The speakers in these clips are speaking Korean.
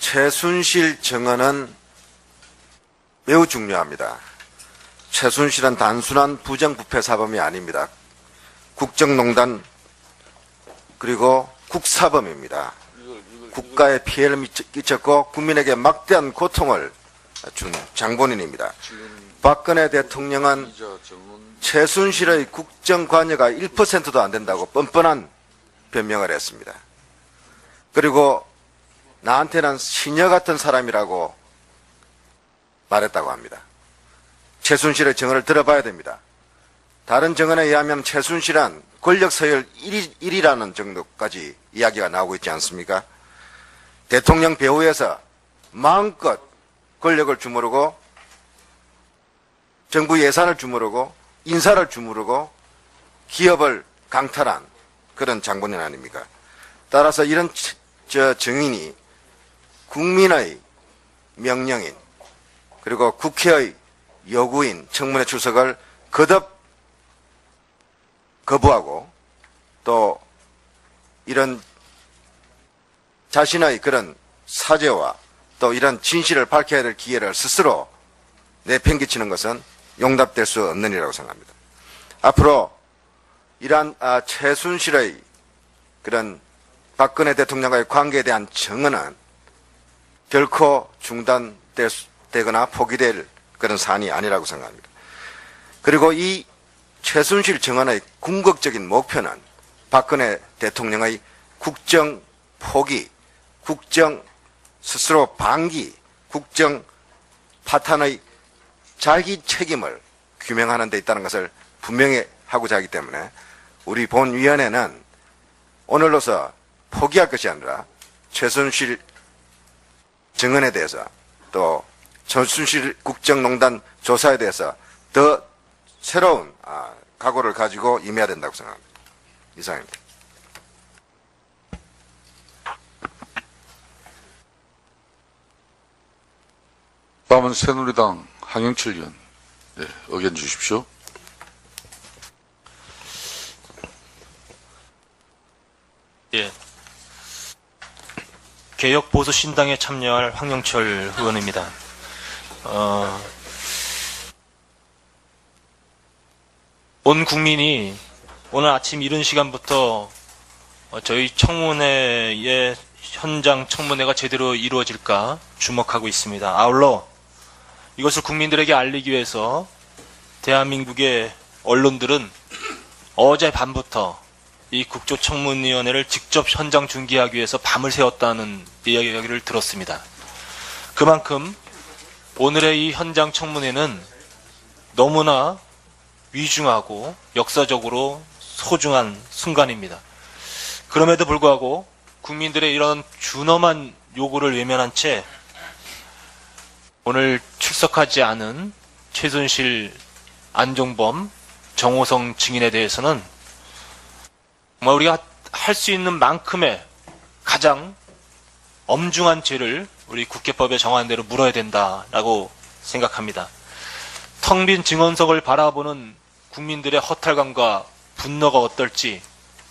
최순실 증언은 매우 중요합니다. 최순실은 단순한 부정부패 사범이 아닙니다. 국정농단 그리고 국사범입니다. 국가에 피해를 끼쳤고 국민에게 막대한 고통을 준 장본인입니다. 박근혜 대통령은 최순실의 국정관여가 1%도 안 된다고 뻔뻔한 변명을 했습니다. 그리고 나한테는 시녀 같은 사람이라고 말했다고 합니다. 최순실의 증언을 들어봐야 됩니다. 다른 증언에 의하면 최순실은 권력 서열 1위라는 정도까지 이야기가 나오고 있지 않습니까? 대통령 배후에서 마음껏 권력을 주무르고 정부 예산을 주무르고 인사를 주무르고 기업을 강탈한 그런 장본인 아닙니까? 따라서 이런 증인이 국민의 명령인 그리고 국회의 요구인 청문회 출석을 거듭 거부하고 또 이런 자신의 그런 사죄와 또 이런 진실을 밝혀야 될 기회를 스스로 내팽개치는 것은 용납될 수 없는 일이라고 생각합니다. 앞으로 이러한 최순실의 그런 박근혜 대통령과의 관계에 대한 증언은 결코 중단되거나 포기될 그런 사안이 아니라고 생각합니다. 그리고 이 최순실 증언의 궁극적인 목표는 박근혜 대통령의 국정 포기, 국정 스스로 방기, 국정 파탄의 자기 책임을 규명하는 데 있다는 것을 분명히 하고자 하기 때문에 우리 본위원회는 오늘로서 포기할 것이 아니라 최순실 증언에 대해서 또 최순실 국정농단 조사에 대해서 더 새로운 각오를 가지고 임해야 된다고 생각합니다. 이상입니다. 다음은 새누리당 황영철 의원 의견 주십시오. 예. 개혁보수신당에 참여할 황영철 의원입니다. 온 국민이 오늘 아침 이른 시간부터 저희 청문회의 현장 청문회가 제대로 이루어질까 주목하고 있습니다. 아울러 이것을 국민들에게 알리기 위해서 대한민국의 언론들은 어제 밤부터 이 국조청문위원회를 직접 현장 중계하기 위해서 밤을 새웠다는 이야기를 들었습니다. 그만큼 오늘의 이 현장 청문회는 너무나 위중하고 역사적으로 소중한 순간입니다. 그럼에도 불구하고 국민들의 이런 준엄한 요구를 외면한 채 오늘 출석하지 않은 최순실, 안종범, 정호성 증인에 대해서는 정말 우리가 할 수 있는 만큼의 가장 엄중한 죄를 우리 국회법에 정한 대로 물어야 된다라고 생각합니다. 텅 빈 증언석을 바라보는 국민들의 허탈감과 분노가 어떨지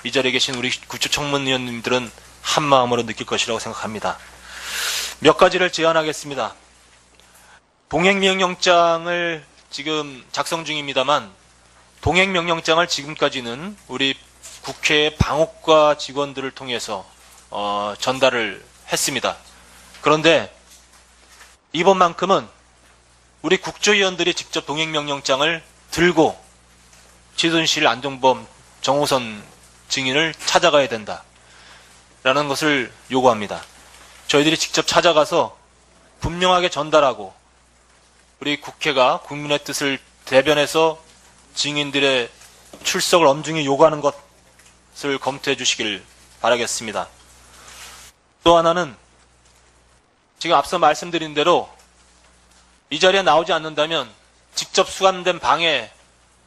이 자리에 계신 우리 국조청문위원님들은 한마음으로 느낄 것이라고 생각합니다. 몇 가지를 제안하겠습니다. 동행명령장을 지금 작성 중입니다만 동행명령장을 지금까지는 우리 국회의 방옥과 직원들을 통해서 전달을 했습니다. 그런데 이번만큼은 우리 국조위원들이 직접 동행명령장을 들고 최순실, 안종범, 정호선 증인을 찾아가야 된다라는 것을 요구합니다. 저희들이 직접 찾아가서 분명하게 전달하고 우리 국회가 국민의 뜻을 대변해서 증인들의 출석을 엄중히 요구하는 것을 검토해 주시길 바라겠습니다. 또 하나는 지금 앞서 말씀드린 대로 이 자리에 나오지 않는다면 직접 수감된 방에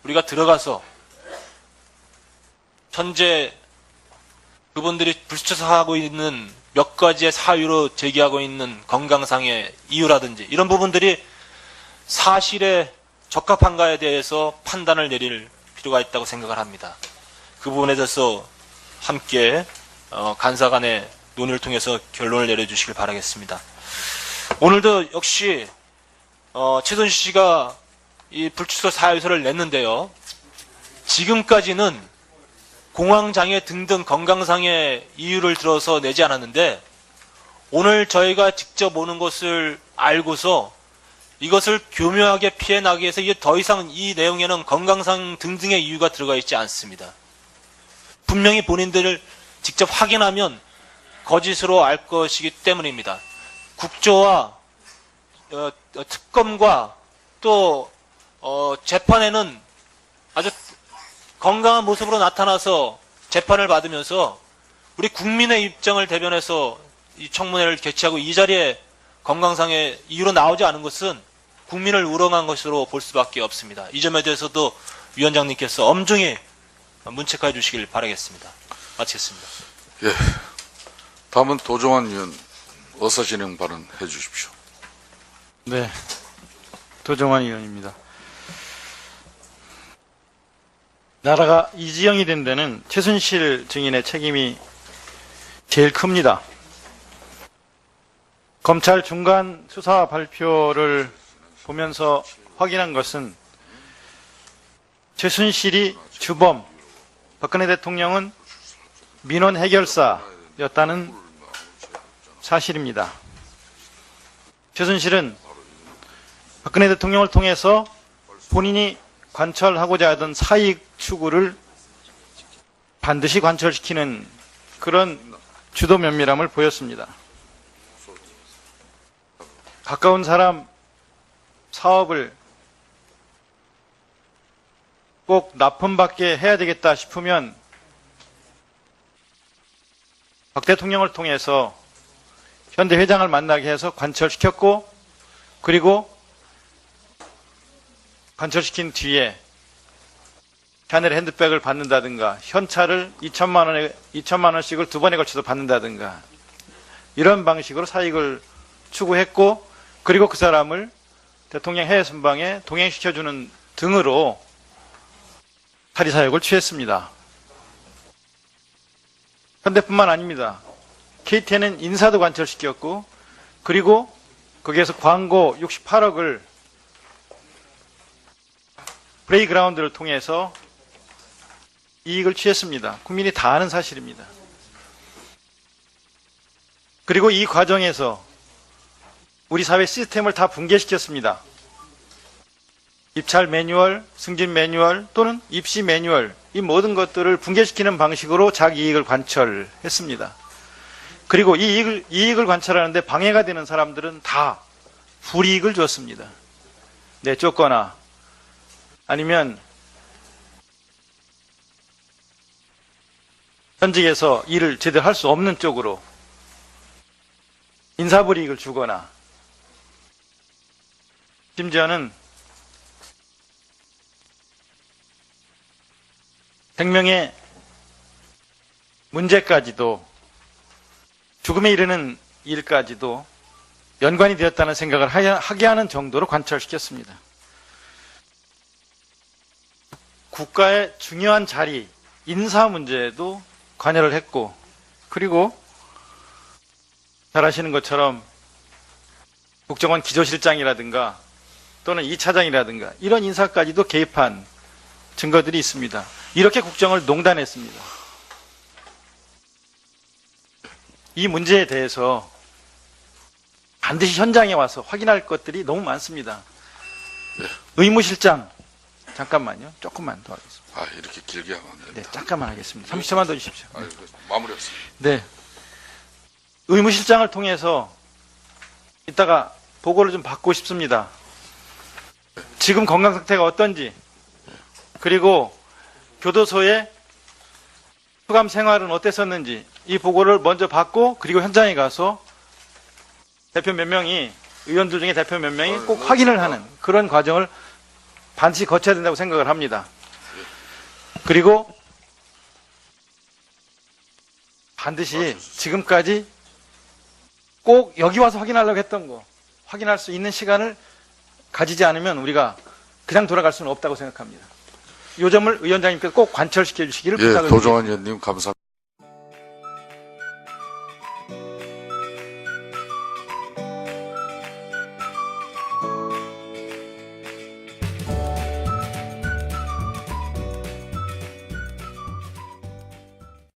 우리가 들어가서 현재 그분들이 불출석하고 있는 몇 가지의 사유로 제기하고 있는 건강상의 이유라든지 이런 부분들이 사실에 적합한가에 대해서 판단을 내릴 필요가 있다고 생각을 합니다. 그 부분에 대해서 함께 간사 간의 논의를 통해서 결론을 내려주시길 바라겠습니다. 오늘도 역시 최순실 씨가 이 불출석 사유서를 냈는데요. 지금까지는 공황장애 등등 건강상의 이유를 들어서 내지 않았는데 오늘 저희가 직접 오는 것을 알고서 이것을 교묘하게 피해나기 위해서 이게 더 이상 이 내용에는 건강상 등등의 이유가 들어가 있지 않습니다. 분명히 본인들을 직접 확인하면 거짓으로 알 것이기 때문입니다. 국조와 특검과 또 재판에는 아주 건강한 모습으로 나타나서 재판을 받으면서 우리 국민의 입장을 대변해서 이 청문회를 개최하고 이 자리에 건강상의 이유로 나오지 않은 것은 국민을 우롱한 것으로 볼 수밖에 없습니다. 이 점에 대해서도 위원장님께서 엄중히 문책해 주시길 바라겠습니다. 마치겠습니다. 예. 다음은 도종환 의원 의사진행 발언해 주십시오. 네, 도정환 의원입니다. 나라가 이지영이 된 데는 최순실 증인의 책임이 제일 큽니다. 검찰 중간 수사 발표를 보면서 확인한 것은 최순실이 주범, 박근혜 대통령은 민원 해결사였다는 사실입니다. 최순실은 박근혜 대통령을 통해서 본인이 관철하고자 하던 사익 추구를 반드시 관철시키는 그런 주도 면밀함을 보였습니다. 가까운 사람 사업을 꼭 납품받게 해야 되겠다 싶으면 박 대통령을 통해서 현대 회장을 만나게 해서 관철시켰고, 그리고 관철시킨 뒤에 샤넬 핸드백을 받는다든가 현찰을 2천만 원씩을 두 번에 걸쳐서 받는다든가 이런 방식으로 사익을 추구했고, 그리고 그 사람을 대통령 해외 순방에 동행시켜주는 등으로 탈의 사역을 취했습니다. 현대뿐만 아닙니다. KTN은 인사도 관철시켰고, 그리고 거기에서 광고 68억을 플레이그라운드를 통해서 이익을 취했습니다. 국민이 다 아는 사실입니다. 그리고 이 과정에서 우리 사회 시스템을 다 붕괴시켰습니다. 입찰 매뉴얼, 승진 매뉴얼 또는 입시 매뉴얼, 이 모든 것들을 붕괴시키는 방식으로 자기 이익을 관철했습니다. 그리고 이 이익을 관철하는데 방해가 되는 사람들은 다 불이익을 줬습니다. 내쫓거나 아니면 현직에서 일을 제대로 할 수 없는 쪽으로 인사불이익을 주거나, 심지어는 생명의 문제까지도, 죽음에 이르는 일까지도 연관이 되었다는 생각을 하게 하는 정도로 관철시켰습니다. 국가의 중요한 자리, 인사 문제에도 관여를 했고, 그리고 잘 아시는 것처럼 국정원 기조실장이라든가 또는 2차장이라든가 이런 인사까지도 개입한 증거들이 있습니다. 이렇게 국정을 농단했습니다. 이 문제에 대해서 반드시 현장에 와서 확인할 것들이 너무 많습니다. 의무실장, 잠깐만요. 조금만 더 하겠습니다. 아, 이렇게 길게 하면 안 된다. 네, 잠깐만 하겠습니다. 30초만 더 주십시오. 마무리했습니다. 네. 의무실장을 통해서 이따가 보고를 좀 받고 싶습니다. 지금 건강 상태가 어떤지, 그리고 교도소의 수감 생활은 어땠었는지 이 보고를 먼저 받고, 그리고 현장에 가서 대표 몇 명이, 의원들 중에 대표 몇 명이 꼭 확인을 하는 그런 과정을 반드시 거쳐야 된다고 생각을 합니다. 그리고 반드시 지금까지 꼭 여기 와서 확인하려고 했던 거, 확인할 수 있는 시간을 가지지 않으면 우리가 그냥 돌아갈 수는 없다고 생각합니다. 이 점을 위원장님께서 꼭 관철시켜 주시기를 예, 부탁을 드립니다. 도종환 의원님 감사합니다.